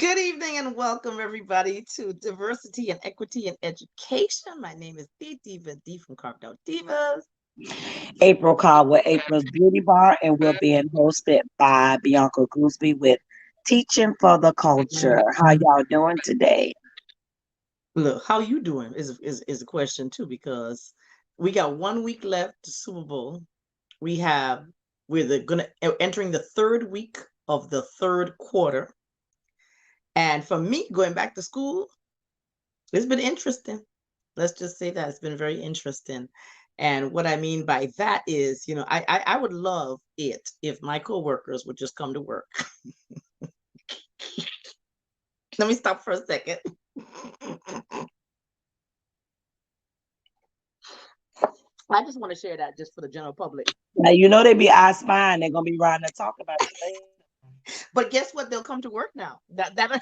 Good evening and welcome everybody to Diversity and Equity in Education. My name is the Diva D from Carved Out Divas. April Cobb with April's Beauty Bar, and we're being hosted by Bianca Gooseby with Teaching for the Culture. How y'all doing today? Look, how you doing is a question too, because we got 1 week left to Super Bowl. We're gonna entering the third week of the third quarter. And for me, going back to school, it's been interesting. Let's just say that it's been very interesting. And what I mean by that is, I would love it if my coworkers would just come to work. Let me stop for a second. I just want to share that just for the general public. Now you know they be I spying. They're gonna be riding to talk about you later. But guess what? They'll come to work now. That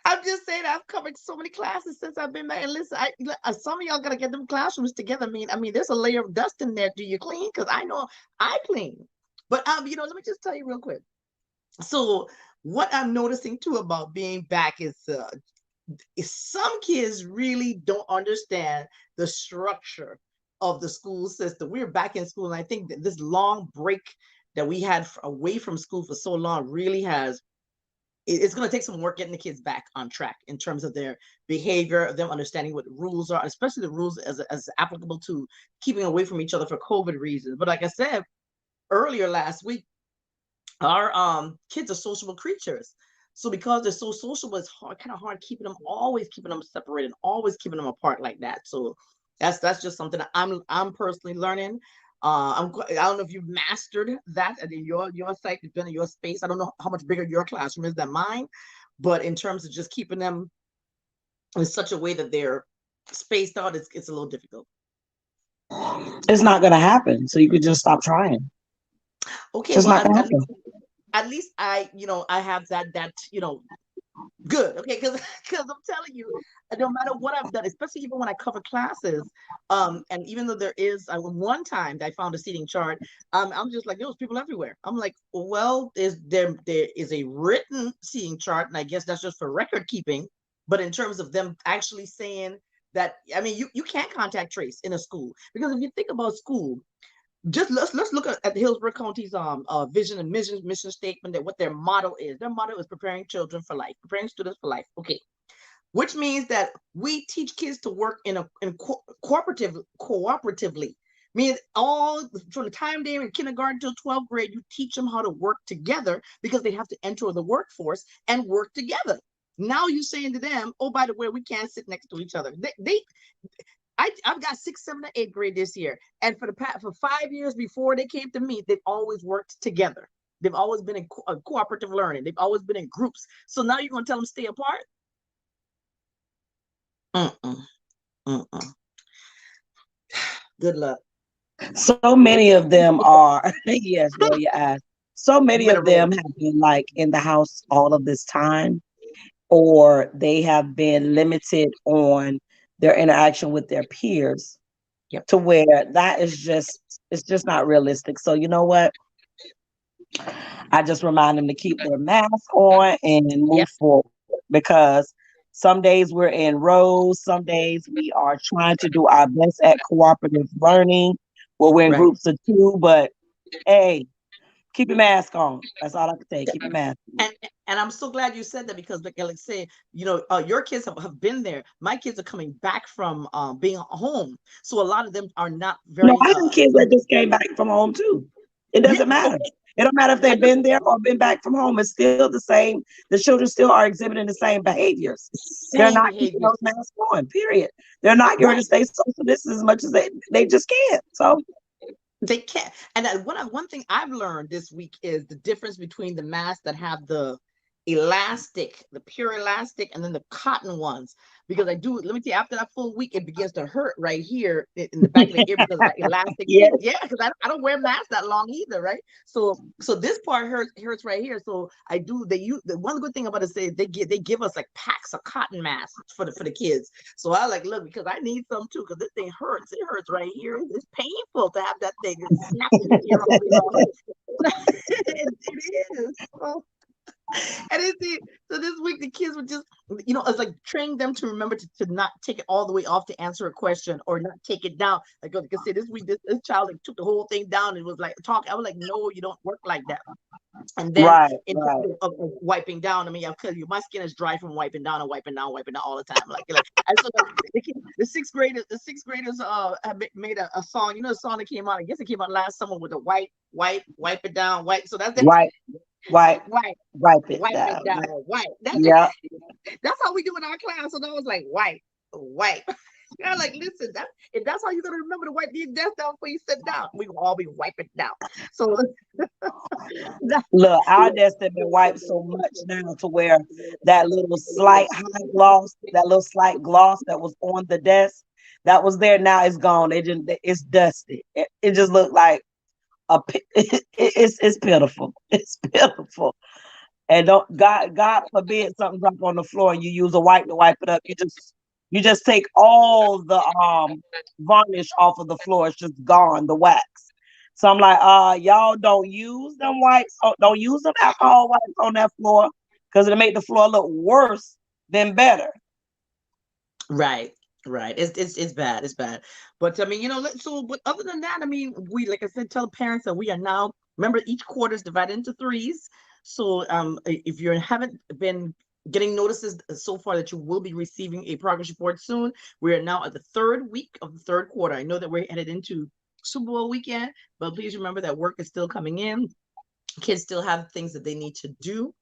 I'm just saying I've covered so many classes since I've been back. And listen, some of y'all gotta get them classrooms together. I mean, there's a layer of dust in there. Do you clean? Because I know I clean. But let me just tell you real quick. So what I'm noticing too about being back is some kids really don't understand the structure of the school system. We're back in school, and I think that this long break that we had away from school for so long really it's going to take some work getting the kids back on track in terms of their behavior, them understanding what rules are, especially the rules as applicable to keeping away from each other for COVID reasons. But like I said earlier last week, our kids are sociable creatures. So because they're so sociable, it's kind of hard always keeping them separated, always keeping them apart like that. So that's just something that I'm personally learning. I don't know if you've mastered that in your site, depending on your space. I don't know how much bigger your classroom is than mine, but in terms of just keeping them in such a way that they're spaced out, it's a little difficult. It's not gonna happen. So you could just stop trying. Okay, Just well, not gonna happen. at least I have that good. Okay, because I'm telling you, no matter what I've done, especially even when I cover classes, and even though there is one time that I found a seating chart, I'm just like, there's people everywhere. I'm like, well, there is a written seating chart, and I guess that's just for record keeping. But in terms of them actually saying that, I mean, you can't contact trace in a school, because if you think about school, just let's look at Hillsborough County's vision and mission statement, that what their motto is. Their motto is preparing children for life, preparing students for life. Okay, which means that we teach kids to work cooperatively. Means all from the time they're in kindergarten till 12th grade, you teach them how to work together because they have to enter the workforce and work together. Now you're saying to them, oh, by the way, we can't sit next to each other. I've got 6th, 7th, and 8th grade this year, and for 5 years before they came to me, they've always worked together. They've always been in cooperative learning. They've always been in groups. So now you're gonna tell them stay apart? Mm-mm, mm-mm. Good luck. So many of them are yes, roll your eyes. So I'm many gonna of roll. them have been like in the house all of this time, or they have been limited on their interaction with their peers Yep. to where that is just it's just not realistic. So you know what? I just remind them to keep their mask on and Yep. move forward because some days we're in rows, some days we are trying to do our best at cooperative learning where we're in Right. groups of two, but hey, keep your mask on. That's all I can say. Keep your mask on. And I'm so glad you said that, because like Alex said, your kids have been there. My kids are coming back from being home, so a lot of them are not No, very I have kids that just came back from home too. It yeah, doesn't matter. okay. It don't matter if I they've know. been there or been back from home. It's still the same. The children still are exhibiting the same behaviors. They're Same not keeping those behaviors. masks on, period. They're not getting ready to Right. stay social distance as much as they just can't. So They can't. And one thing I've learned this week is the difference between the masks that have the elastic, the pure elastic, and then the cotton ones. Because let me tell you, after that full week, it begins to hurt right here in the back of the ear because of that elastic yeah, piece. Yeah, because I don't wear masks that long either, right? So this part hurts right here. So I do. They use the one good thing about it is they give us like packs of cotton masks for the kids. So I like, look, because I need some too, because this thing hurts. It hurts right here. It's painful to have that thing snapping your ear all the way off. It is. Oh, and so this week the kids were just, it's like training them to remember to not take it all the way off to answer a question or not take it down. Like I said, this week this child like took the whole thing down and was like talk. I was like, no, you don't work like that. And then Right, in right, terms of wiping down, I mean, I'll tell you, my skin is dry from wiping down and wiping down all the time. And so the sixth graders have made a song. The song that came out. I guess it came out last summer with the wipe it down, wipe. So that's the right, right. wipe, Wipe it wipe it down. down, wipe. Yeah. That's how we do in our class. So I was like, wipe. I'm like, listen, if that's how you're gonna remember to wipe your desk down before you sit down, we will all be wiping down. So that, Look, our desk has been wiped so much now to where that little slight high gloss, that little slight gloss that was on the desk, that was there now it's gone. It's dusty. It just looked like it's pitiful. It's pitiful. And don't God forbid something drop on the floor and you use a wipe to wipe it up. You just take all the varnish off of the floor. It's just gone, the wax. So I'm like, y'all don't use them wipes, don't use them alcohol wipes on that floor because it'll make the floor look worse than better. right, right. It's bad. It's bad. But I mean, but other than that, I mean, like I said, tell parents that we are now, remember, each quarter is divided into threes. So if you haven't been getting notices so far that you will be receiving a progress report soon, we are now at the third week of the third quarter. I know that we're headed into Super Bowl weekend, but please remember that work is still coming in. Kids still have things that they need to do,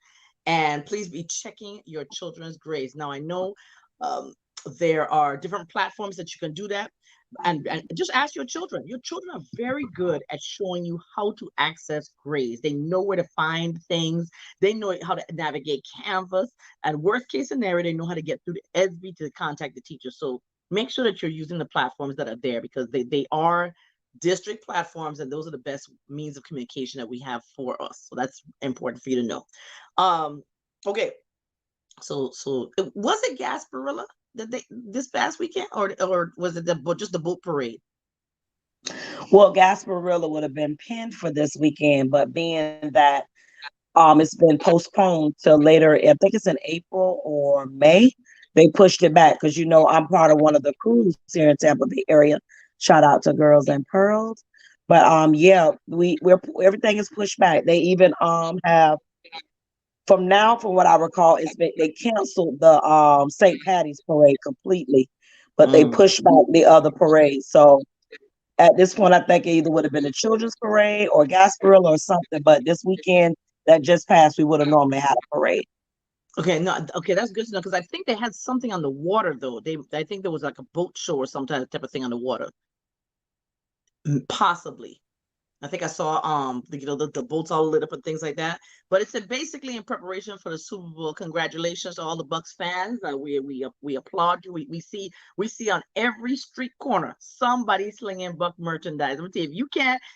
and please be checking your children's grades. Now I know um, there are different platforms that you can do that, and just ask your children. Your children are very good at showing you how to access grades. They know where to find things. They know how to navigate Canvas, and worst case scenario, they know how to get through the SB to contact the teacher. So make sure that you're using the platforms that are there, because they are district platforms, and those are the best means of communication that we have for us. So that's important for you to know. Um, okay, so was it Gasparilla that they this past weekend, or was it just the boat parade? Well, Gasparilla would have been pinned for this weekend, but being that it's been postponed till later, I think it's in April or May. They pushed it back because I'm part of one of the crews here in Tampa Bay area. Shout out to Girls and Pearls. But yeah, we're everything is pushed back. They even have from what I recall, they canceled the St. Patty's parade completely, but they Mm. pushed back the other parade. So at this point, I think it either would have been a children's parade or Gasparilla or something. But this weekend that just passed, we would have normally had a parade. Okay, no, okay, that's good to know, because I think they had something on the water though. I think there was like a boat show or some type of thing on the water, possibly. I think I saw the boats all lit up and things like that. But it said basically in preparation for the Super Bowl. Congratulations to all the Bucks fans. We applaud you. We see on every street corner somebody slinging Buck merchandise. Let me tell you,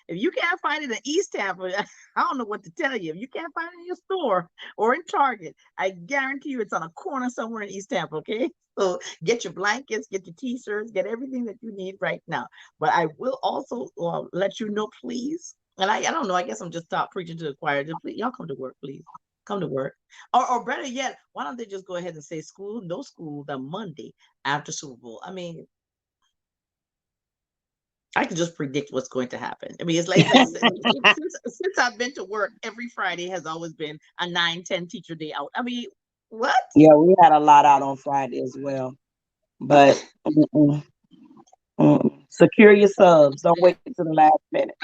if you can't find it in East Tampa, I don't know what to tell you. If you can't find it in your store or in Target, I guarantee you it's on a corner somewhere in East Tampa. Okay, so get your blankets, get your t-shirts, get everything that you need right now. But I will also let you know, please. And I don't know. I guess I'm just stop preaching to the choir. Just please, y'all come to work, please. Come to work. Or better yet, why don't they just go ahead and say no school the Monday after Super Bowl? I mean, I can just predict what's going to happen. I mean, it's like since I've been to work, every Friday has always been a 9-10 teacher day out. I mean, what? Yeah, we had a lot out on Friday as well. But secure your subs. Don't wait till the last minute.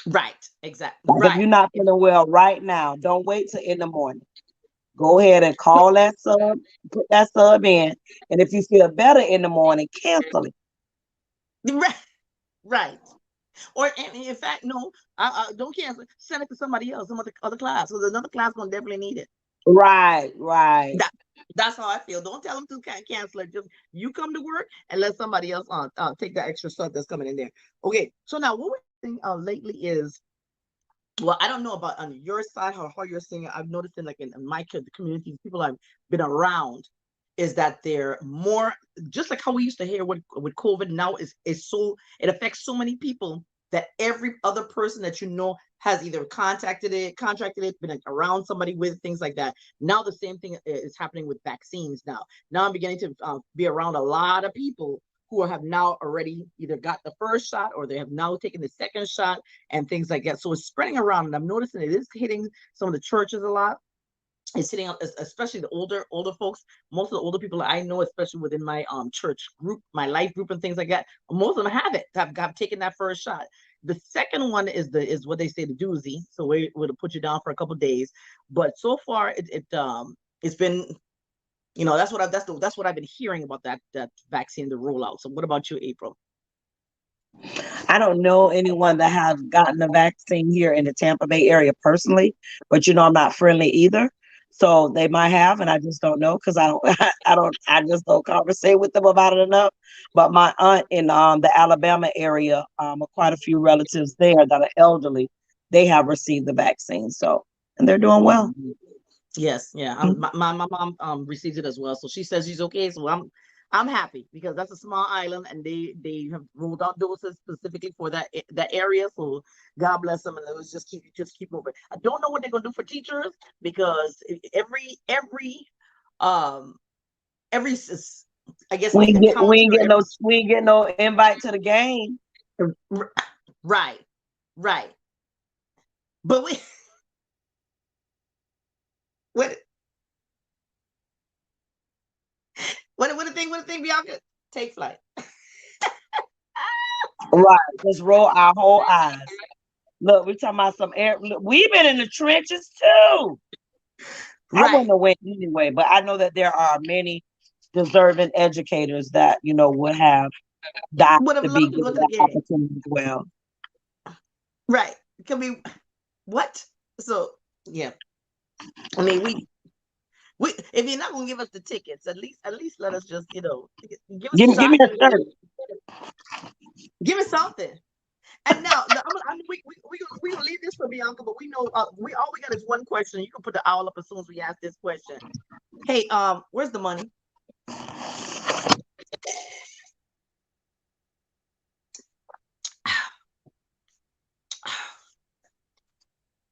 Right. Exactly. Like if Right. you're not feeling well right now, don't wait till in the morning. Go ahead and call that sub, put that sub in, and if you feel better in the morning, cancel it. Right. Right. Or in fact, no, don't cancel. Send it to somebody else, some other class. So another class gonna definitely need it. Right, right. That, that's how I feel. Don't tell them to cancel it. Just you come to work and let somebody else take that extra stuff that's coming in there. Okay. So now what we're seeing lately is, well, I don't know about on your side how you're seeing it. I've noticed in my communities, people I've been around, is that they're more, just like how we used to hear with COVID. Now is so, it affects so many people that every other person that you know has either contracted it, been like around somebody with things like that. Now the same thing is happening with vaccines now. Now I'm beginning to be around a lot of people who have now already either got the first shot or they have now taken the second shot and things like that. So it's spreading around, and I'm noticing it is hitting some of the churches a lot. It's hitting out, especially the older folks. Most of the older people I know, especially within my church group, my life group, and things like that, most of them have taken that first shot. The second one is what they say, the doozy. So we would put you down for a couple of days, but so far it's been, you know, that's what I've been hearing about that vaccine, the rollout. So what about you, April? I don't know anyone that has gotten the vaccine here in the Tampa Bay area personally, but you know, I'm not friendly either. So they might have, and I just don't know because I just don't conversate with them about it enough. But my aunt in the Alabama area, quite a few relatives there that are elderly, they have received the vaccine. So, and they're doing well. Yes, yeah. My mom received it as well, so she says she's okay. So I'm happy because that's a small island, and they have rolled out doses specifically for that area. So God bless them, and let's just keep moving. I don't know what they're gonna do for teachers because um every I guess We ain't county or every we ain't get no invite to the game. right, but we what what the thing, Bianca, take flight. Right. Just roll our whole eyes. Look, we talking about some air. Look, we've been in the trenches too. I wouldn't have went anyway, but I know that there are many deserving educators that, you know, would have died Would have to be loved to go given to the that game. opportunity as well. Right. Can we what? So yeah. I mean we if you're not gonna give us the tickets, at least let us just, you know, give us a Give me shot. a shirt. Give us something. And now we gonna leave this for Bianca, but we know we all we got is one question. You can put the owl up as soon as we ask this question. Hey, where's the money?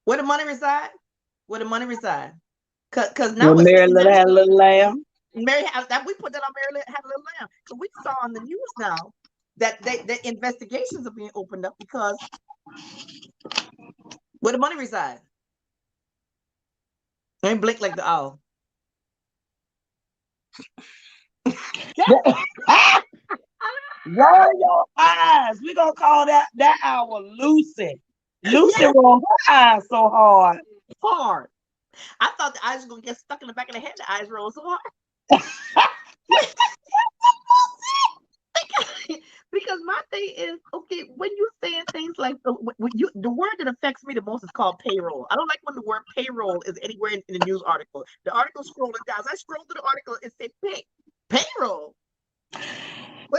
Where the money reside? Where the money reside? Cause now Well, it's Mary hitting Little had a nationally. little lamb. Mary that we put that on Mary had a little lamb. Cause we saw on the news now that the investigations are being opened up because where the money reside. And blink like the owl. Roll your eyes. We gonna call that hour Lucy. Lucy Yeah, rolled her eyes so hard. hard. I thought the eyes were gonna get stuck in the back of the head. The eyes roll so hard. Because my thing is, okay, when you saying things like the word that affects me the most is called payroll. I don't like when the word payroll is anywhere in the news article. The article scrolling down. As I scroll through the article, it said payroll.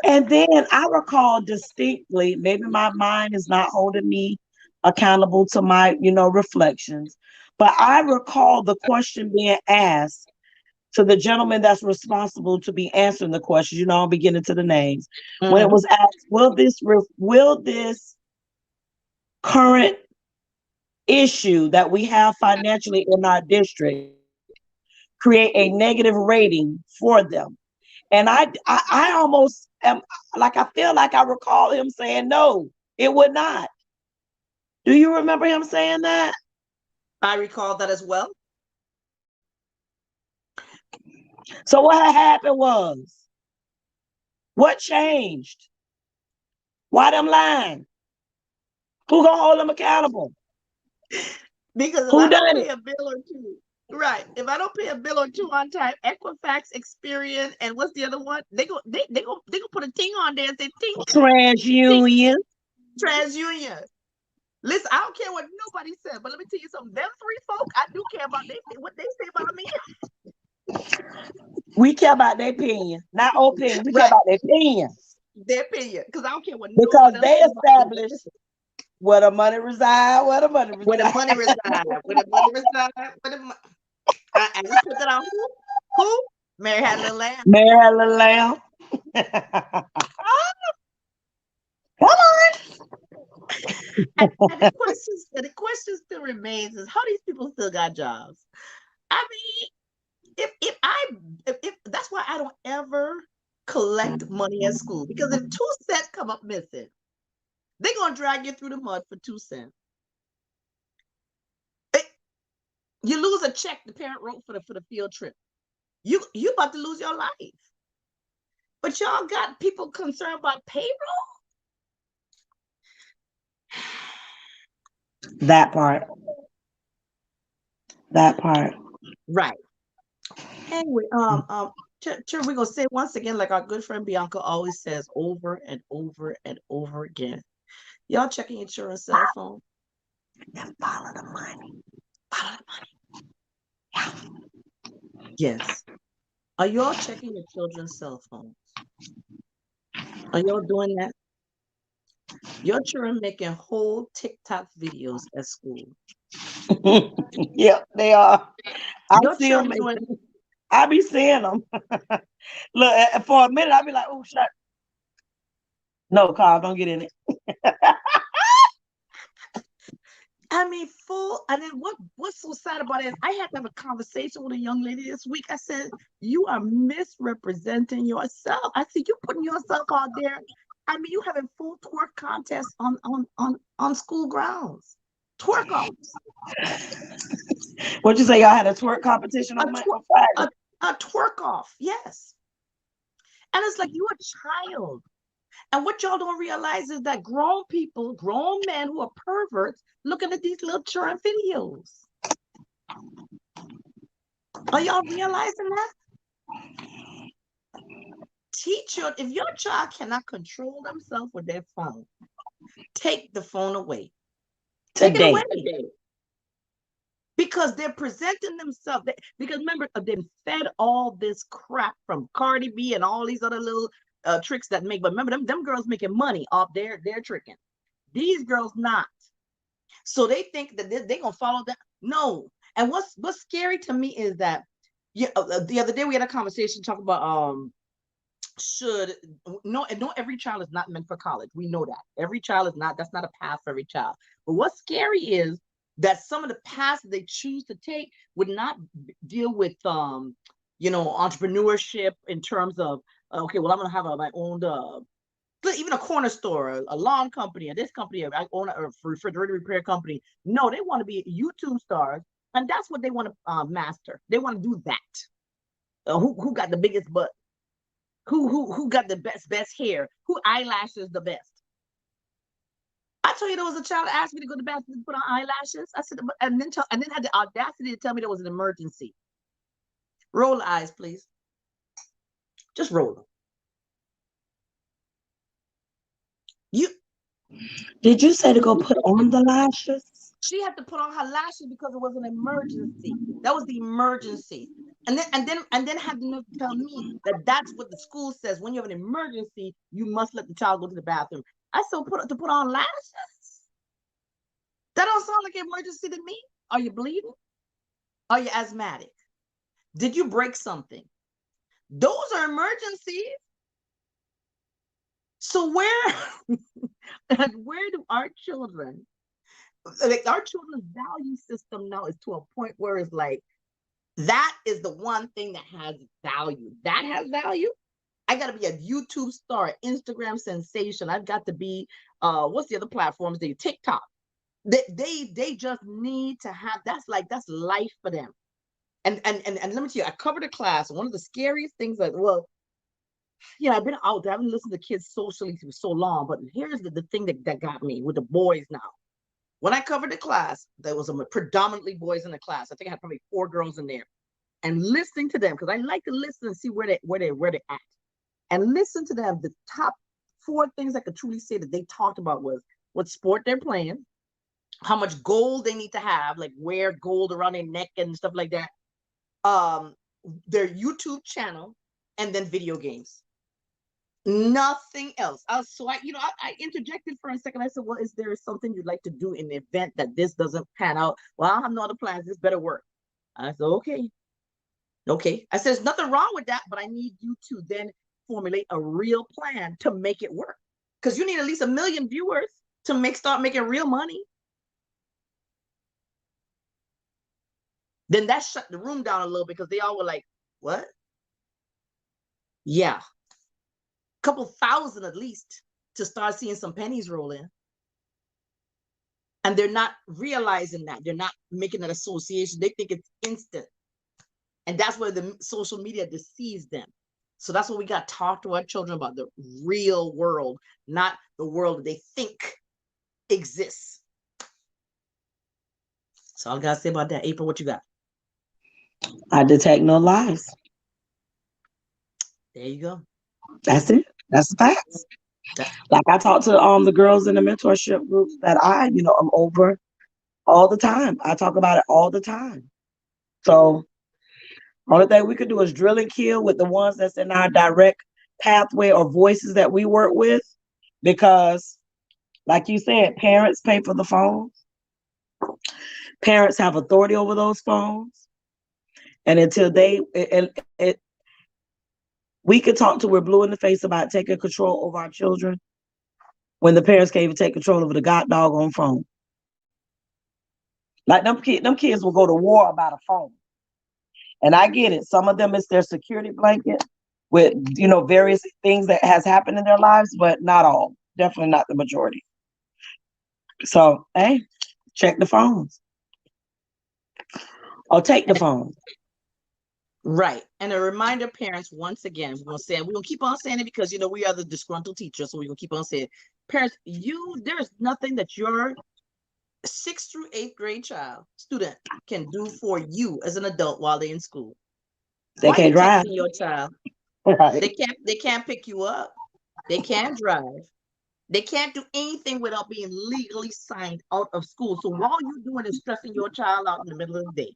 And then I recall distinctly, maybe my mind is not holding me accountable to my, you know, reflections, but I recall the question being asked to the gentleman that's responsible to be answering the question. You know, I'll be getting to the names. When it was asked, will this current issue that we have financially in our district create a negative rating for them? And I almost am like, I feel like I recall him saying, no, it would not. Do you remember him saying that? I recall that as well. So what happened was, what changed? Why them lying? Who gonna hold them accountable? Because if Who I don't done pay it? a bill or two, right? If I don't pay a bill or two on time, Equifax, Experian, and what's the other one? They go put a ting on there and say ting ting TransUnion. TransUnion. Listen, I don't care what nobody said, but let me tell you something. Them three folk, I do care about what they say about me. We care about their opinion, not opinion. We care Right, about their opinion their opinion, because I don't care what no because one else they says about me. established where the money reside, where the money Where the reside. money reside, where the money reside, where the and we put that on who? Mary had a little lamb. Mary had a little lamb. Come on. And the question still remains is how these people still got jobs. I mean, if that's why I don't ever collect money at school, because if 2 cents come up missing, they're gonna drag you through the mud for 2 cents. You lose a check the parent wrote for the field trip. You about to lose your life. But y'all got people concerned about payroll. That part. That part. Right. Anyway, we're gonna say once again, like our good friend Bianca always says over and over and over again. Y'all checking your children's cell phone? And follow the money. Follow the money. Yes. Are y'all checking your children's cell phones? Are y'all doing that? Your children making whole TikTok videos at school. Yep, they are. I Your see them. children doing. I be seeing them. Look, for a minute, I be like, oh, shut. No, Carl, don't get in it. I mean, full. And then what's so sad about it is I had to have a conversation with a young lady this week. I said, you are misrepresenting yourself. I said, you putting yourself out there. I mean, you having full twerk contests on school grounds. Twerk offs. What'd you say? Y'all had a twerk competition on Friday? A twerk off, yes. And it's like, you a child. And what y'all don't realize is that grown people, grown men who are perverts, looking at these little children videos. Are y'all realizing that? Teacher, if your child cannot control themselves with their phone, take the phone away. Take it away. Because they're presenting themselves. Because remember, they've fed all this crap from Cardi B and all these other little tricks that make. But remember, them girls making money off their tricking. These girls not. So they think that they're gonna follow that. No. And what's scary to me is that the other day we had a conversation talking about every child is not meant for college. We know that. Every child is not, that's not a path for every child. But what's scary is that some of the paths they choose to take would not deal with entrepreneurship in terms of okay, well, I'm gonna have my own even a corner store, a lawn company, or this company, I own a refrigerator repair company. No, they want to be YouTube stars, and that's what they want to master. They want to do that. Who got the biggest butt? Who got the best hair? Who eyelashes the best? I told you there was a child that asked me to go to the bathroom to put on eyelashes. I said, and then had the audacity to tell me there was an emergency. Roll the eyes, please. Just roll them. Did you say to go put on the lashes? She had to put on her lashes because it was an emergency. That was the emergency. And then had to tell me that that's what the school says. When you have an emergency, you must let the child go to the bathroom. I still put on lashes. That don't sound like an emergency to me. Are you bleeding? Are you asthmatic? Did you break something? Those are emergencies. So where do our children, like our children's value system now is to a point where it's like, that is the one thing that has value. That has value. I got to be a YouTube star, Instagram sensation. I've got to be, what's the other platforms? TikTok. They just need to have, that's life for them. And let me tell you, I covered a class. One of the scariest things I've been out there. I haven't listened to kids socially for so long, but here's the thing that got me with the boys now. When I covered the class, there was predominantly boys in the class. I think I had probably 4 girls in there. And listening to them, because I like to listen and see where they're at. And listen to them, the top 4 things I could truly say that they talked about was what sport they're playing, how much gold they need to have, like wear gold around their neck and stuff like that, their YouTube channel, and then video games. Nothing else. I interjected for a second. I said, well, is there something you'd like to do in the event that this doesn't pan out? Well, I have no other plans. This better work. I said, okay. I said, there's nothing wrong with that, but I need you to then formulate a real plan to make it work. Because you need at least 1 million viewers. to start making real money, then that shut the room down a little because they all were like, what? Yeah, a couple thousand at least to start seeing some pennies roll in. And they're not realizing that. They're not making that association. They think it's instant. And that's where the social media deceives them. So that's what we got to talk to our children about, the real world, not the world that they think exists. So all I got to say about that. April, what you got? I detect no lies. There you go. That's it. That's the facts. Like I talk to the girls in the mentorship groups that I'm over all the time. I talk about it all the time. So only thing we could do is drill and kill with the ones that's in our direct pathway or voices that we work with, because like you said, parents pay for the phones. Parents have authority over those phones. And until we could talk till we're blue in the face about taking control over our children when the parents can't even take control over the god doggone phone. Like them kids will go to war about a phone. And I get it. Some of them is their security blanket with, various things that has happened in their lives, but not all. Definitely not the majority. So, hey, check the phones. Or take the phone. Right. And a reminder, parents, once again, we're going to keep on saying it because, we are the disgruntled teachers. So we're going to keep on saying, parents, there's nothing that your 6th through 8th grade student can do for you as an adult while they're in school. They can't drive. Your child. Right. They can't pick you up. They can't drive. They can't do anything without being legally signed out of school. So all you're doing is stressing your child out in the middle of the day.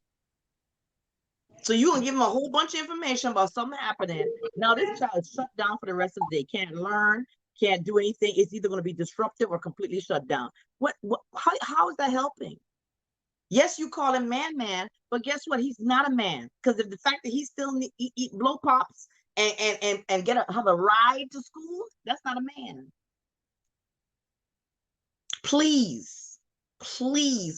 So you gonna give them a whole bunch of information about something happening. Now this child is shut down for the rest of the day. Can't learn, can't do anything. It's either going to be disruptive or completely shut down. How is that helping? Yes, you call him man, but guess what? He's not a man, because of the fact that he still eat blow pops and have a ride to school. That's not a man. Please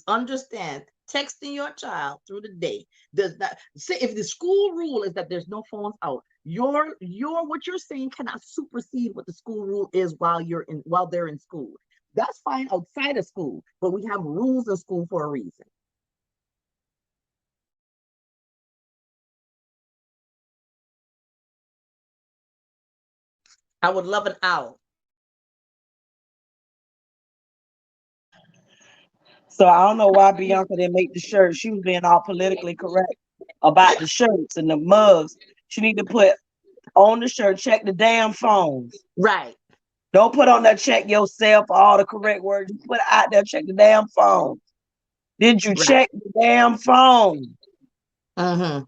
understand. Texting your child through the day does not say, if the school rule is that there's no phones out, what you're saying cannot supersede what the school rule is while they're in school. That's fine outside of school, but we have rules in school for a reason. I would love an owl. So I don't know why Bianca didn't make the shirt. She was being all politically correct about the shirts and the mugs. She need to put on the shirt, check the damn phones. Right. Don't put on there, check yourself, all the correct words. You put it out there, check the damn phone. Did you check the damn phone? Mm-hmm.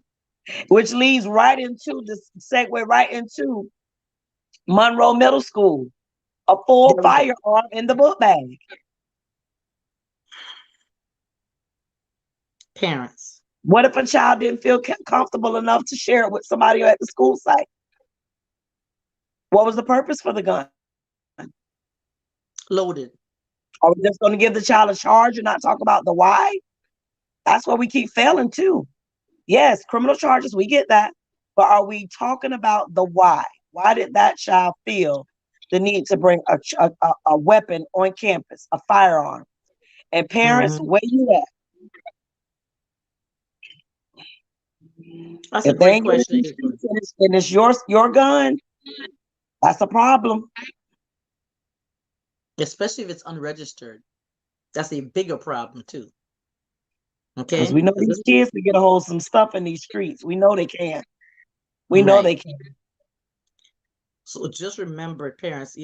Which leads right into the segue right into Monroe Middle School, a full firearm in the book bag. Parents. What if a child didn't feel comfortable enough to share it with somebody at the school site? What was the purpose for the gun? Loaded. Are we just going to give the child a charge and not talk about the why? That's what we keep failing too. Yes, criminal charges, we get that. But are we talking about the why? Why did that child feel the need to bring a weapon on campus, a firearm? And parents, where you at? That's if a great question. And it's your gun, that's a problem. Especially if it's unregistered. That's a bigger problem too. Okay. Because we know these kids can get a hold of some stuff in these streets. We know they can. We know they can. So just remember, parents,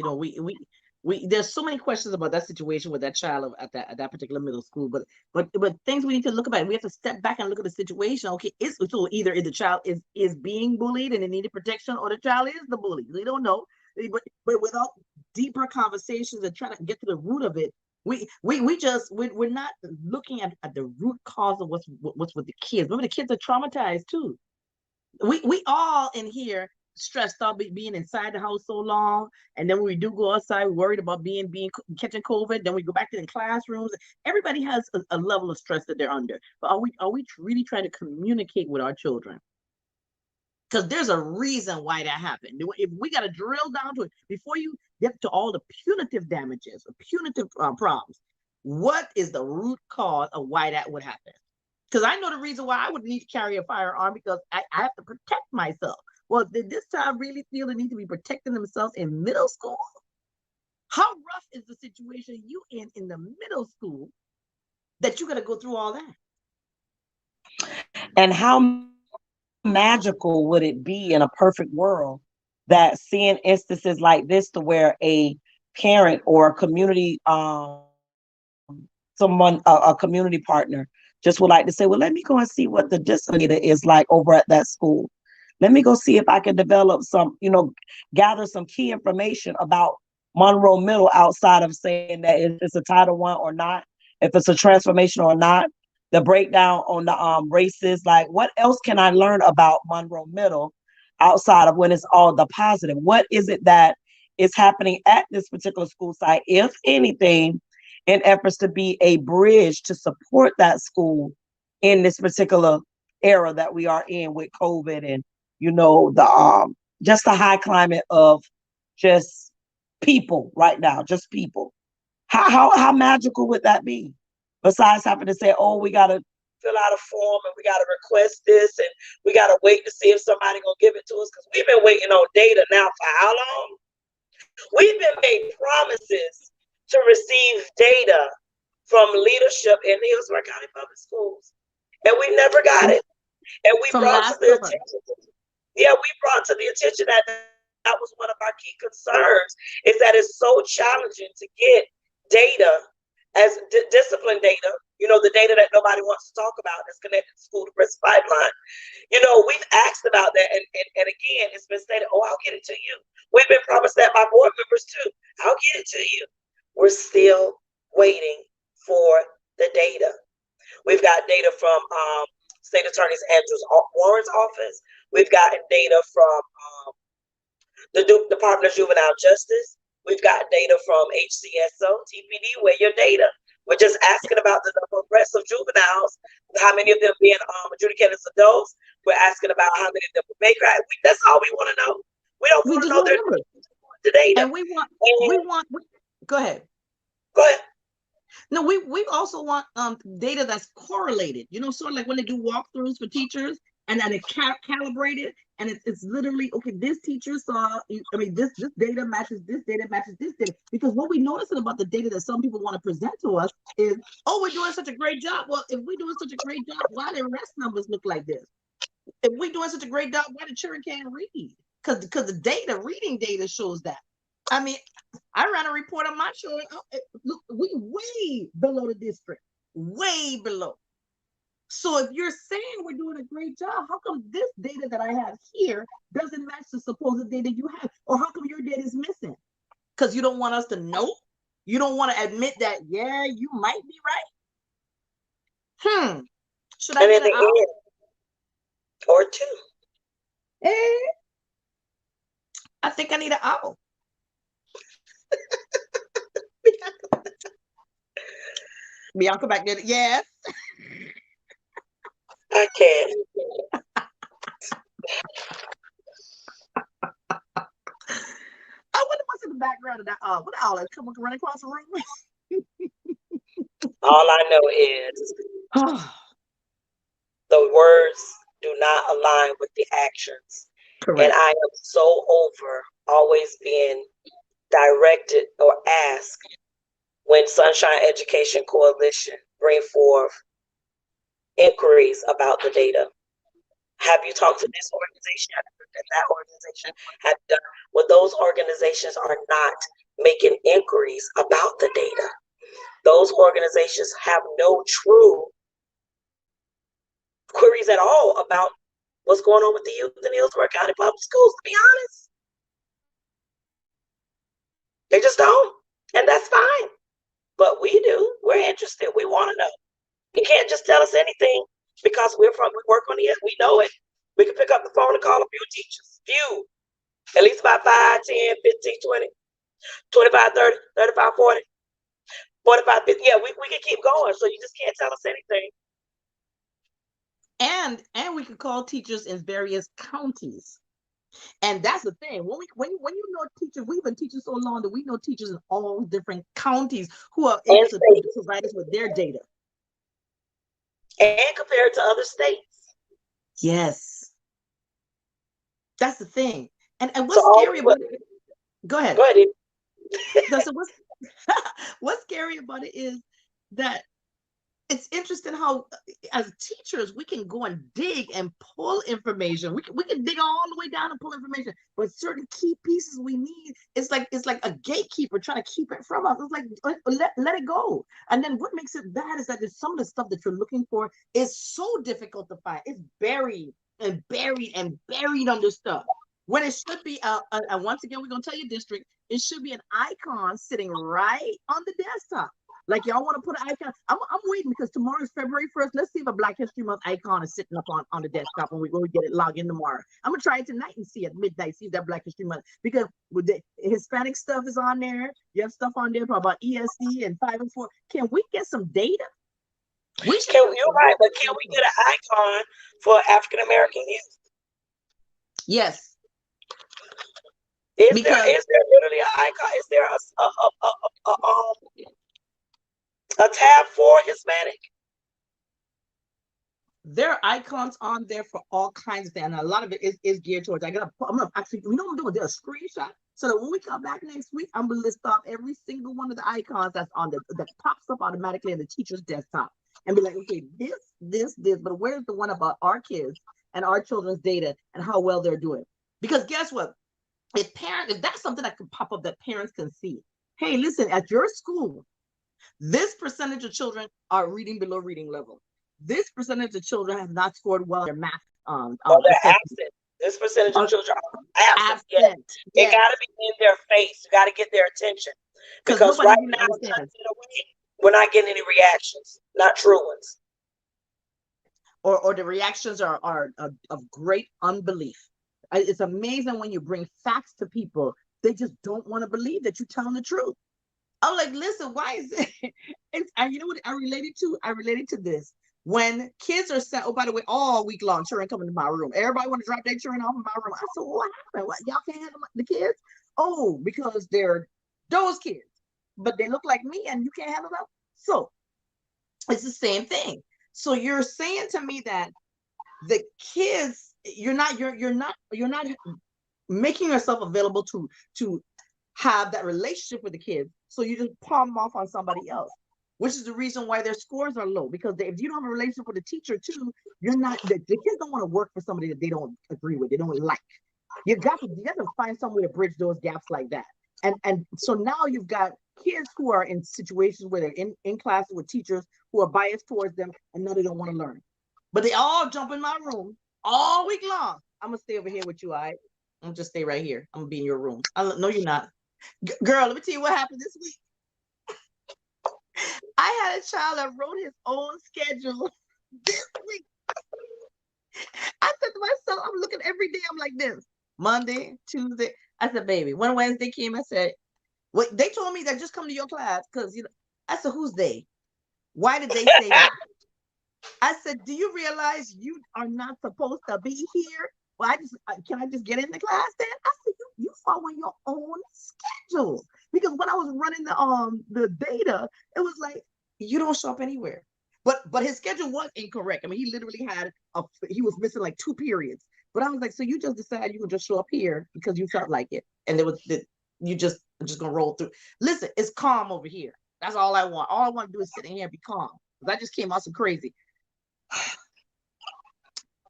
we there's so many questions about that situation with that child at that particular middle school, but things we need to look about. We have to step back and look at the situation. Okay, so either the child is being bullied and they needed protection, or the child is the bully. We don't know, but without deeper conversations and trying to get to the root of it, we're not looking at the root cause of what's with the kids. Remember, the kids are traumatized too. We all in here stressed out being inside the house so long, and then when we do go outside, we're worried about catching COVID. Then we go back to the classrooms. Everybody has a level of stress that they're under. But are we really trying to communicate with our children? Because there's a reason why that happened. If we got to drill down to it before you get to all the punitive damages or punitive problems, what is the root cause of why that would happen? Because I know the reason why I would need to carry a firearm, because I have to protect myself. Well, did this child really feel the need to be protecting themselves in middle school? How rough is the situation you in the middle school that you got to go through all that? And how magical would it be in a perfect world that seeing instances like this, to where a parent or a community, a community partner just would like to say, well, let me go and see what the discipline is like over at that school. Let me go see if I can develop some, gather some key information about Monroe Middle outside of saying that if it's a Title I or not, if it's a transformation or not, the breakdown on the races, like what else can I learn about Monroe Middle outside of when it's all the positive? What is it that is happening at this particular school site, if anything, in efforts to be a bridge to support that school in this particular era that we are in with COVID and, the just the high climate of just people right now, just people. How magical would that be? Besides having to say, oh, we got to fill out a form and we got to request this and we got to wait to see if somebody gonna give it to us, because we've been waiting on data now for how long? We've been made promises to receive data from leadership in the Hillsborough County Public Schools, and we never got it. And we brought to the attention, that that was one of our key concerns, is that it's so challenging to get data as discipline data, the data that nobody wants to talk about that's connected to school to prison pipeline. We've asked about that, and again, it's been stated, oh, I'll get it to you. We've been promised that by board members too. I'll get it to you. We're still waiting for the data. We've got data from State Attorney Andrew Warren's office. We've gotten data from the Department of Juvenile Justice. We've got data from HCSO, TPD. Where your data? We're just asking about the number of arrests of juveniles, how many of them being adjudicated as adults. We're asking about how many of them were Baker. That's all we want to know. We don't want to know the data. And we want. Go ahead. Go ahead. No, we also want data that's correlated. Sort of like when they do walkthroughs for teachers, and then it's calibrated, and it's literally, okay, this teacher saw, this data matches this data matches this data. Because what we noticed about the data that some people want to present to us is, oh, we're doing such a great job. Well, if we're doing such a great job, why the arrest numbers look like this? If we're doing such a great job, why the children can't read? Because the data, reading data shows that. I ran a report on my children. Look, we way below the district, way below. So if you're saying we're doing a great job, how come this data that I have here doesn't match the supposed data you have? Or how come your data is missing? Because you don't want us to know? You don't want to admit that, yeah, you might be right? Should I get an owl? Or two? I think I need an owl. Bianca back there, yes. I can't. I wonder what's in the background of that. What owl is coming running across the room? All I know is the words do not align with the actions. Correct. And I am so over always being directed or asked when Sunshine Education Coalition bring forth inquiries about the data. Have you talked to this organization? Have you looked at that organization? Have you done? Well, those organizations are not making inquiries about the data. Those organizations have no true queries at all about what's going on with the youth in the Hillsborough County Public Schools, to be honest. They just don't. And that's fine. But we do. We're interested. We want to know. You can't just tell us anything because we work on it. We know it. We can pick up the phone and call a few teachers. Few. At least about 5, 10, 15, 20, 25, 30, 35, 40, 45, 50. Yeah, we can keep going. So you just can't tell us anything. And we could call teachers in various counties. And that's the thing. When you know teachers, we've been teaching so long that we know teachers in all different counties who are able to provide us with their data. And compared to other states. Yes. That's the thing. And what's scary about it? Go ahead. Go ahead. So what's scary about it is that it's interesting how, as teachers, we can go and dig and pull information. We can dig all the way down and pull information, but certain key pieces we need, it's like a gatekeeper trying to keep it from us. It's like, let it go. And then what makes it bad is that there's some of the stuff that you're looking for is so difficult to find. It's buried and buried and buried under stuff. When it should be, and once again, we're gonna tell you, district, it should be an icon sitting right on the desktop. Like, y'all want to put an icon? I'm waiting because tomorrow is February 1st. Let's see if a Black History Month icon is sitting up on the desktop when we get it logged in tomorrow. I'm gonna try it tonight and see at midnight, see if that Black History Month, because with the Hispanic stuff is on there. You have stuff on there about ESC and 504. Can we get some data? You're right, but can we get an icon for African American youth? Yes. Is there literally an icon? Is there a tab for Hispanic? There are icons on there for all kinds of things, and a lot of it is geared towards. I'm gonna actually, you know what I'm doing? Do a screenshot so that when we come back next week, I'm gonna list off every single one of the icons that's on that pops up automatically in the teacher's desktop, and be like, okay, this, but where's the one about our kids and our children's data and how well they're doing? Because guess what? If that's something that can pop up that parents can see. Hey, listen, at your school, this percentage of children are reading below reading level. This percentage of children have not scored well in their math. They're absent. This percentage of children are absent. Yes. It got to be in their face. You got to get their attention. Because right now, we're not getting any reactions, not true ones. Or the reactions are of great unbelief. It's amazing when you bring facts to people, they just don't want to believe that you're telling the truth. I'm like, listen, why is it? And you know what I related to? I related to this. When kids are sent, oh, by the way, all week long, children coming to my room. Everybody want to drop their children off in my room. I said, well, what happened? What, y'all can't handle the kids? Oh, because they're those kids, but they look like me and you can't handle them. So it's the same thing. So you're saying to me that the kids, you're not making yourself available to have that relationship with the kids, so you just palm them off on somebody else, which is the reason why their scores are low. Because if you don't have a relationship with the teacher too, you're not, the kids don't want to work for somebody that they don't agree with, they don't like. You got to find some way to bridge those gaps like that. And so now you've got kids who are in situations where they're in classes with teachers who are biased towards them, and now they don't want to learn. But they all jump in my room all week long. I'm gonna stay over here with you, all right? I'm just stay right here. I'm gonna be in your room. No, you're not. Girl, let me tell you what happened this week. I had a child that wrote his own schedule this week. I said to myself, I'm looking every day, I'm like this. Monday, Tuesday. I said, baby, when Wednesday came, I said, what they told me that just come to your class, because I said, who's they? Why did they say that? I said, do you realize you are not supposed to be here? Well, can I just get in the class then? I said, you follow your own schedule. Because when I was running the data, it was like, you don't show up anywhere. But his schedule was incorrect. I mean, he literally he was missing like 2 periods. But I was like, so you just decided you could just show up here because you felt like it. And you just gonna roll through. Listen, it's calm over here. That's all I want. All I want to do is sit in here and be calm. Because I just came out so crazy.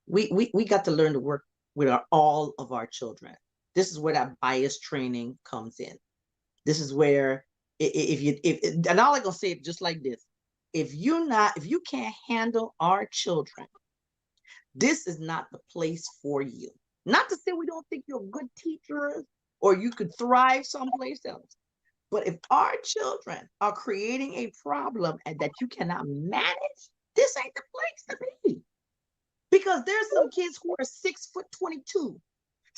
We got to learn to work with all of our children. This is where that bias training comes in. This is where and all I'm gonna say it just like this: if you can't handle our children, this is not the place for you. Not to say we don't think you're good teachers or you could thrive someplace else, but if our children are creating a problem and that you cannot manage, this ain't the place to be. Because there's some kids who are 6'22",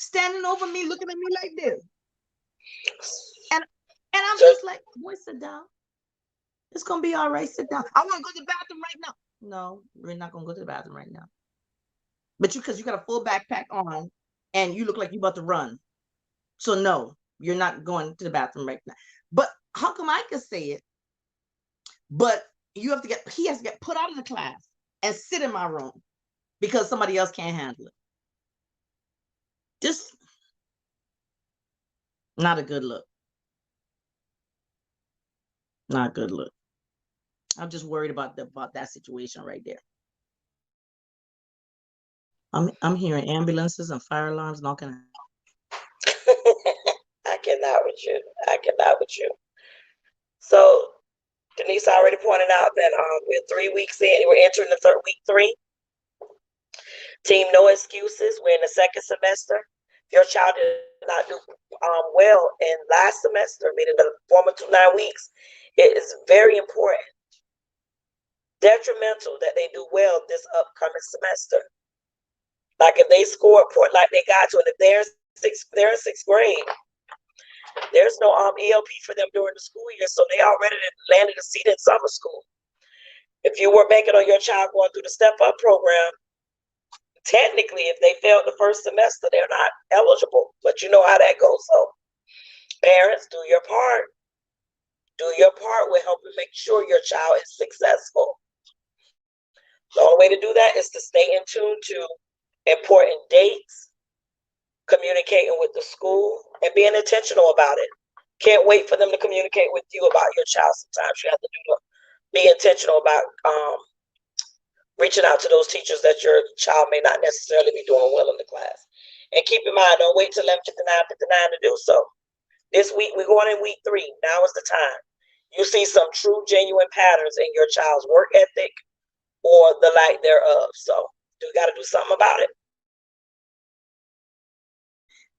standing over me, looking at me like this. And I'm just like, boy, sit down. It's gonna be all right. Sit down. I want to go to the bathroom right now. No, we're not gonna go to the bathroom right now. But because you got a full backpack on and you look like you about to run. So no, you're not going to the bathroom right now. But how come I can say it? But he has to get put out of the class and sit in my room because somebody else can't handle it. Just not a good look. Not a good look. I'm just worried about that situation right there. I'm hearing ambulances and fire alarms and all kind of. I cannot with you. I cannot with you. So Denise already pointed out that we're 3 weeks in. We're entering the week 3. Team No Excuses. We're in the second semester. If your child did not do well in last semester, meaning the former 9 weeks, it is very important, detrimental that they do well this upcoming semester. Like if they score like they got to, and if they're in sixth grade, there's no ELP for them during the school year, so they already landed a seat in summer school. If you were banking on your child going through the Step Up program, technically, if they failed the first semester, they're not eligible. But you know how that goes. So, parents, do your part. Do your part with helping make sure your child is successful. The only way to do that is to stay in tune to important dates, communicating with the school, and being intentional about it. Can't wait for them to communicate with you about your child. Sometimes you have to be intentional about reaching out to those teachers that your child may not necessarily be doing well in the class. And keep in mind, don't wait till 11:59 to do so. This week, we're going in week 3. Now is the time. You see some true, genuine patterns in your child's work ethic or the lack thereof. So you got to do something about it.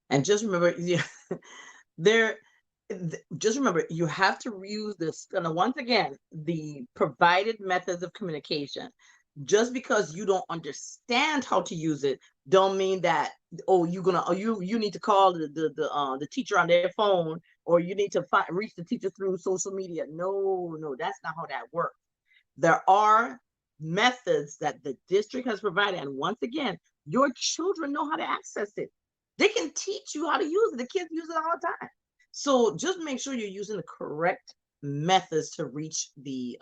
And just remember, just remember, you have to use this. And once again, the provided methods of communication. Just because you don't understand how to use it, don't mean that you need to call the teacher on their phone, or you need to reach the teacher through social media. No, that's not how that works. There are methods that the district has provided, and once again, your children know how to access it. They can teach you how to use it. The kids use it all the time. So just make sure you're using the correct methods to reach the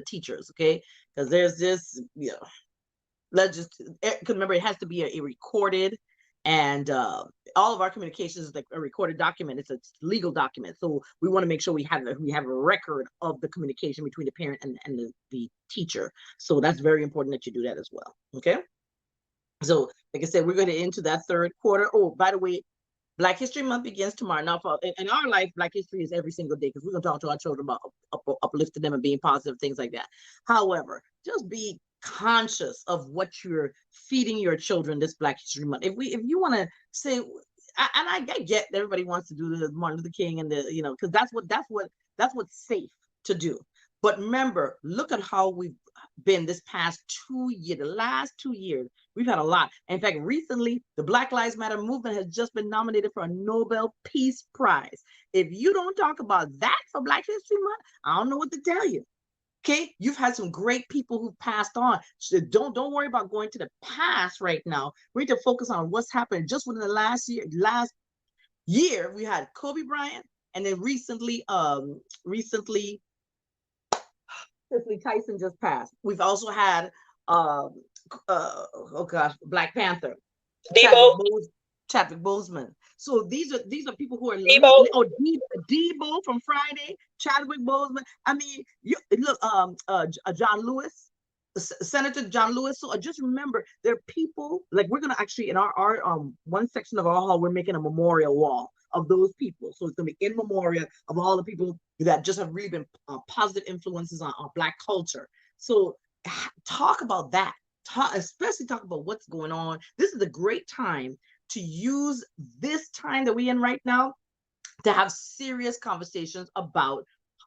teachers, okay? Because there's this, let's just remember, it has to be a recorded, and all of our communications is like a recorded document. It's a legal document, so we want to make sure we have a record of the communication between the parent and the teacher. So that's very important that you do that as well, okay? So like I said, we're going to into that third quarter. Oh, by the way, Black History Month begins tomorrow. Now, in our life, Black History is every single day, because we're going to talk to our children about uplifting them and being positive, things like that. However, just be conscious of what you're feeding your children this Black History Month. If you want to say, and I get everybody wants to do the Martin Luther King and because that's what's safe to do. But remember, look at how we've been this past 2 years, the last 2 years. We've had a lot. In fact, recently, the Black Lives Matter movement has just been nominated for a Nobel Peace Prize. If you don't talk about that for Black History Month, I don't know what to tell you. Okay, you've had some great people who've passed on. So don't worry about going to the past right now. We need to focus on what's happened just within the last year. We had Kobe Bryant, and then recently Tyson just passed. We've also had Black Panther, Chadwick Boseman. So these are people who are Debo from Friday, Chadwick Boseman. I mean, look, John Lewis, Senator John Lewis. So just remember, there are people, like, we're gonna actually, in our one section of our hall, we're making a memorial wall of those people. So it's gonna be in memoriam of all the people that just have really been positive influences on Black culture. So talk about that. Especially talk about what's going on. This is a great time to use this time that we're in right now to have serious conversations about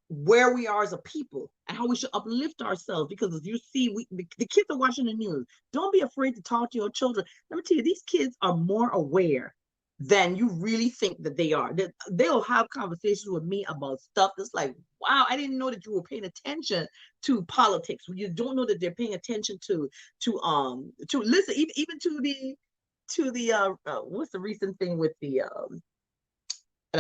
where we are as a people and how we should uplift ourselves. Because as you see, the kids are watching the news. Don't be afraid to talk to your children. Let me tell you, these kids are more aware than you really think that they are. They'll have conversations with me about stuff that's like, wow, I didn't know that you were paying attention to politics. You don't know that they're paying attention to listen, even to the what's the recent thing with the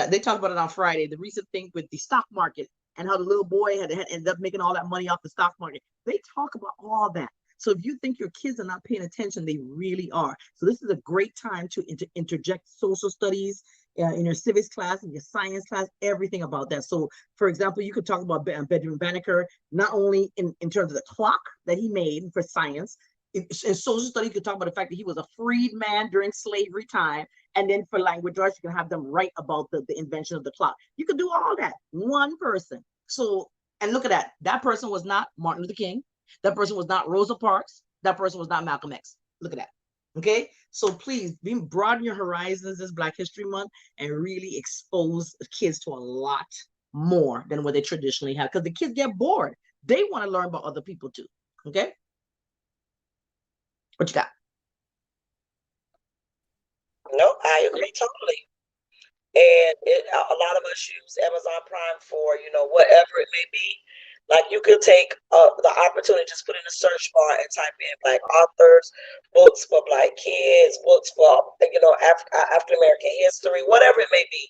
they talked about it on Friday, the recent thing with the stock market and how the little boy had ended up making all that money off the stock market. They talk about all that. So if you think your kids are not paying attention, they really are. So this is a great time to interject social studies in your civics class, in your science class, everything about that. So for example, you could talk about Benjamin Banneker, not only in terms of the clock that he made for science. In social studies, you could talk about the fact that he was a freedman during slavery time. And then for language arts, you can have them write about the invention of the clock. You could do all that, one person. So, and look at that. That person was not Martin Luther King. That person was not Rosa Parks. That person was not Malcolm X. Look at that. Okay. So please broaden your horizons this Black History Month and really expose kids to a lot more than what they traditionally have. Because the kids get bored. They want to learn about other people too. Okay. What you got? No, I agree totally. And a lot of us use Amazon Prime for, whatever it may be. Like you could take the opportunity, just put in a search bar and type in Black authors, books for Black kids, books for, African American history, whatever it may be.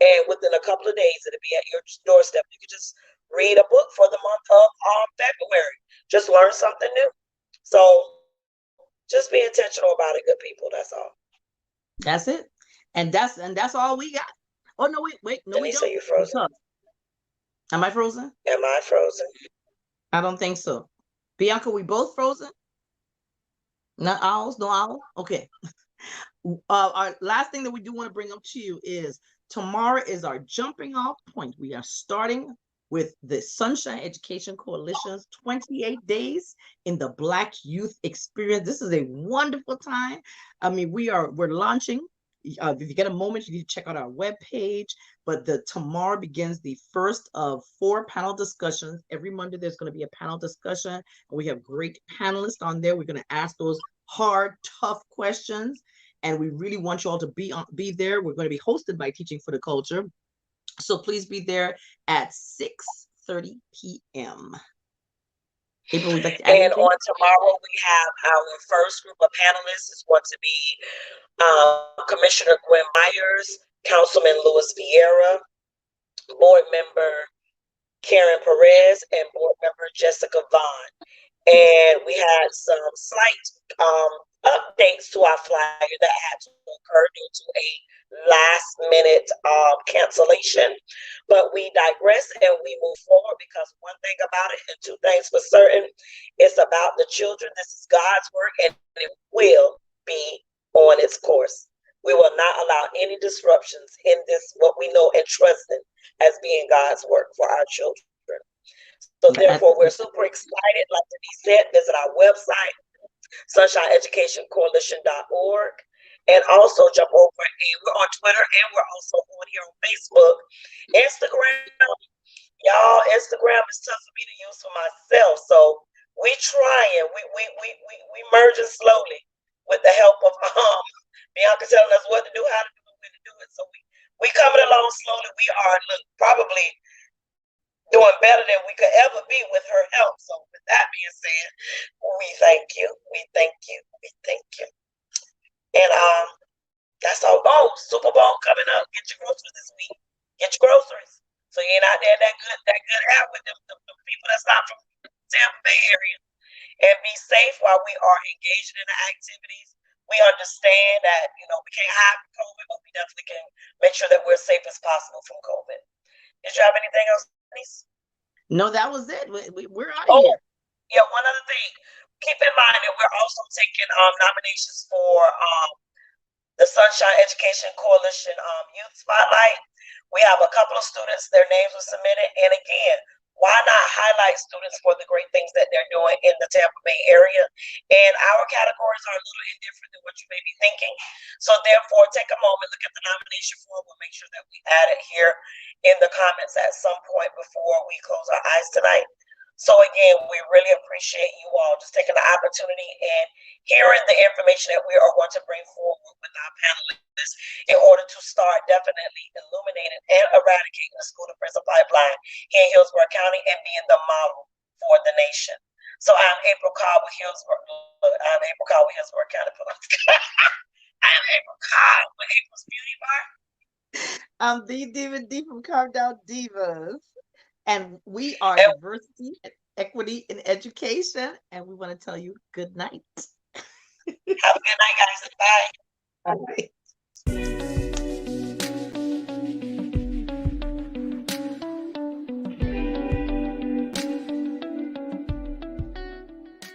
And within a couple of days, it'll be at your doorstep. You could just read a book for the month of February. Just learn something new. So just be intentional about it, good people. That's all. That's it. And that's all we got. Oh no, wait, no, Denise, we don't. are you frozen? Am I frozen? Am I frozen? I don't think so. Bianca, we both frozen? No owls, no owl? Okay. Our last thing that we do want to bring up to you is tomorrow is our jumping off point. We are starting with the Sunshine Education Coalition's 28 days in the Black Youth Experience. This is a wonderful time. I mean, we're launching. If you get a moment, you need to check out our webpage. But tomorrow begins the first of 4 panel discussions. Every Monday, there's going to be a panel discussion. And we have great panelists on there. We're going to ask those hard, tough questions. And we really want you all to be there. We're going to be hosted by Teaching for the Culture. So please be there at 6:30 p.m. April, would you like to add And anything? on tomorrow, we have our first group of panelists is going to be Commissioner Gwen Myers, Councilman Louis Vieira, Board Member Karen Perez, and Board Member Jessica Vaughn. And we had some slight updates to our flyer that had to occur due to a last minute cancellation. But we digress and we move forward because one thing about it and two things for certain, it's about the children. This is God's work and it will be on its course. We will not allow any disruptions in this, what we know and trust in as being God's work for our children. So therefore, we're super excited. Like Denise said, visit our website, sunshineeducationcoalition.org, and also jump over and we're on Twitter and we're also on here on Facebook, Instagram. Y'all, Instagram is tough for me to use for myself. So we trying, we merging slowly with the help of Bianca telling us what to do, how to do it, when to do it. So we coming along slowly. We are probably doing better than we could ever be with her help. So with that being said, we thank you. We thank you. We thank you. And that's all. Oh, Super Bowl coming up. Get your groceries this week. Get your groceries. So you ain't out there that good app with them people that's not from Tampa Bay area. And be safe while we are engaging in the activities. We understand that, we can't hide from COVID, but we definitely can make sure that we're safe as possible from COVID. Did you have anything else? No, that was it. We're out of here. Yeah, one other thing. Keep in mind that we're also taking nominations for the Sunshine Education Coalition Youth Spotlight. We have a couple of students, their names were submitted. And again, why not highlight students for the great things that they're doing in the Tampa Bay area? And our categories are a little different than what you may be thinking. So therefore, take a moment, look at the nomination form. We'll make sure that we add it here in the comments at some point before we close our eyes tonight. So again, we really appreciate you all just taking the opportunity and hearing the information that we are going to bring forward with our panelists in order to start definitely illuminating and eradicating the school to prison pipeline here in Hillsborough County and being the model for the nation. So I'm April Cobb with Hillsborough. I'm April Cobb with Hillsborough County. I'm April Cobb with April's Beauty Bar. I'm the Diva D from Carved Out Divas. And we are Diversity, Equity, and Education. And we want to tell you good night. Have a good night, guys. Bye. Bye.